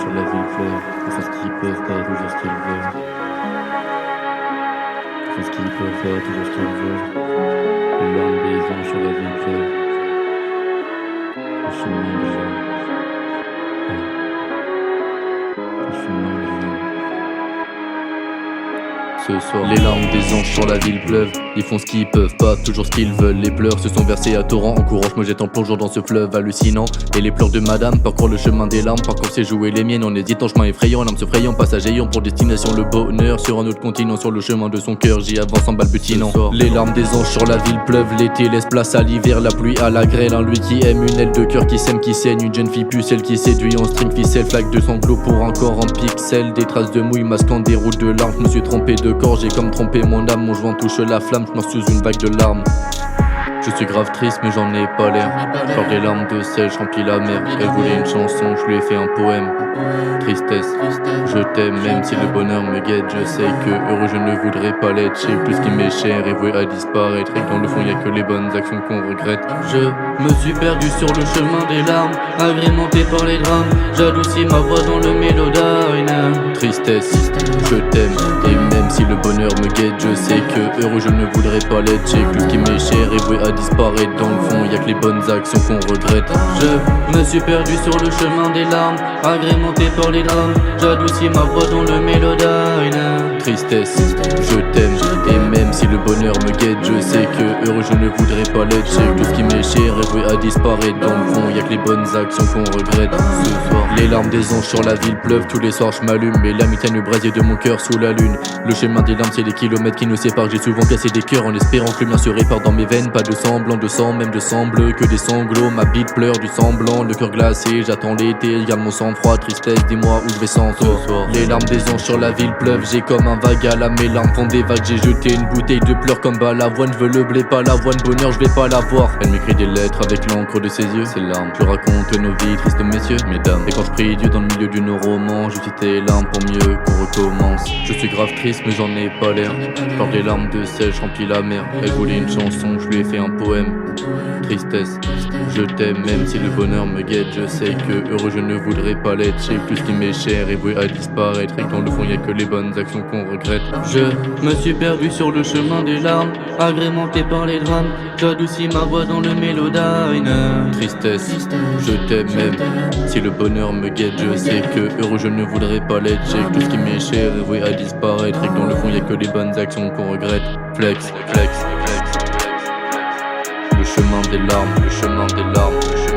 sur la ville fleuve. Ils font ce qu'ils peuvent, pas toujours ce qu'ils veulent. Ils font ce qu'ils peuvent, pas toujours ce qu'ils veulent. Les larmes des anges sur la ville fleuve. Le chemin des gens. Le chemin des gens. Ce soir, les larmes des anges sur la ville pleuvent. Ils font ce qu'ils peuvent, pas toujours ce qu'ils veulent. Les pleurs se sont versés à torrent. En courant, je me jette en plongeant dans ce fleuve hallucinant. Et les pleurs de madame parcourent le chemin des larmes. Parcours c'est jouer les miennes en hésitant, chemin effrayant. Larmes se frayant, passage ayant pour destination le bonheur. Sur un autre continent, sur le chemin de son cœur, j'y avance en balbutinant. Les larmes des anges sur la ville pleuvent. L'été laisse place à l'hiver, la pluie à la grêle. Un lui qui aime, une aile de cœur qui sème, qui saigne. Une jeune fille pucelle qui séduit en string ficelle. Flaque de sanglots pour un corps en pixels. Des traces de mouille masquant des routes de larmes. Je me suis trompé de corps, j'ai comme trompé mon âme. Mon joint touche la flamme, je meurs sous une vague de larmes. Je suis grave triste mais j'en ai pas l'air. Par des larmes de sel, je remplis la mer. Elle voulait une chanson, je lui ai fait un poème. Tristesse, je t'aime même si le bonheur me guette. Je sais que heureux je ne voudrais pas l'être. J'ai plus qui m'est cher et voué à disparaître. Et que dans le fond y'a que les bonnes actions qu'on regrette. Je me suis perdu sur le chemin des larmes, agrémenté par les drames. J'adoucis ma voix dans le mélodine. Tristesse, je t'aime et même si le bonheur me guette, je sais que heureux je ne voudrais pas l'être. J'ai plus qui m'est cher et voué à disparaître. Dans le fond y'a que les bonnes actions qu'on regrette. Je me suis perdu sur le chemin des larmes, agrémenté par les drames. J'adoucis ma voix dans le mélodine. Tristesse, je t'aime et même si le bonheur me guette, je sais que heureux je ne voudrais pas l'être. J'ai tout ce qui m'est cher et voué à disparaître. Dans le fond y'a que les bonnes actions qu'on regrette. Ce soir, les larmes des anges sur la ville pleuvent. Tous les soirs je m'allume, mais l'âme tienne le brasier de mon cœur sous la lune. Le chemin des larmes c'est des kilomètres qui nous séparent. J'ai souvent cassé des cœurs en espérant que le mien se répare dans mes veines. Pas de semblant de sang, même de sang bleu, que des sanglots. Ma bite pleure du semblant, le cœur glacé. J'attends l'été, garde mon sang froid. Tristesse, dis-moi où je vais sans toi. Les larmes des anges sur la ville pleuvent. J'ai comme un vague à la mes larmes font des vagues. J'ai jeté une bouteille de pleurs comme balavoine. Je veux le blé, pas l'avoine, bonheur je vais pas l'avoir. Elle m'écrit des lettres avec l'encre de ses yeux. Ces larmes, je raconte nos vies tristes messieurs, mesdames. Et quand je prie Dieu dans le milieu d'une roman, je cite tes larmes pour mieux qu'on recommence. Je suis grave triste mais j'en ai pas l'air. Je pleure des larmes de sel, je remplis la mer. Elle voulait une chanson, je lui ai fait un poème. Tristesse, je t'aime même si le bonheur me guette. Je sais que heureux je ne voudrais pas l'être. J'ai plus qui m'est cher et voué à disparaître. Et que dans le fond y'a que les bonnes actions qu'on regrette. Je me suis perdu sur le chemin des larmes, agrémenté par les drames. J'adoucis ma voix dans le mélodine. Tristesse, je t'aime même si le bonheur me guette. Je sais que heureux je ne voudrais pas l'être. J'ai tout ce qui m'est cher et voué à disparaître. Et que dans le fond y'a que les bonnes actions qu'on regrette. Flex, flex, flex. Le chemin des larmes, le chemin des larmes, le chemin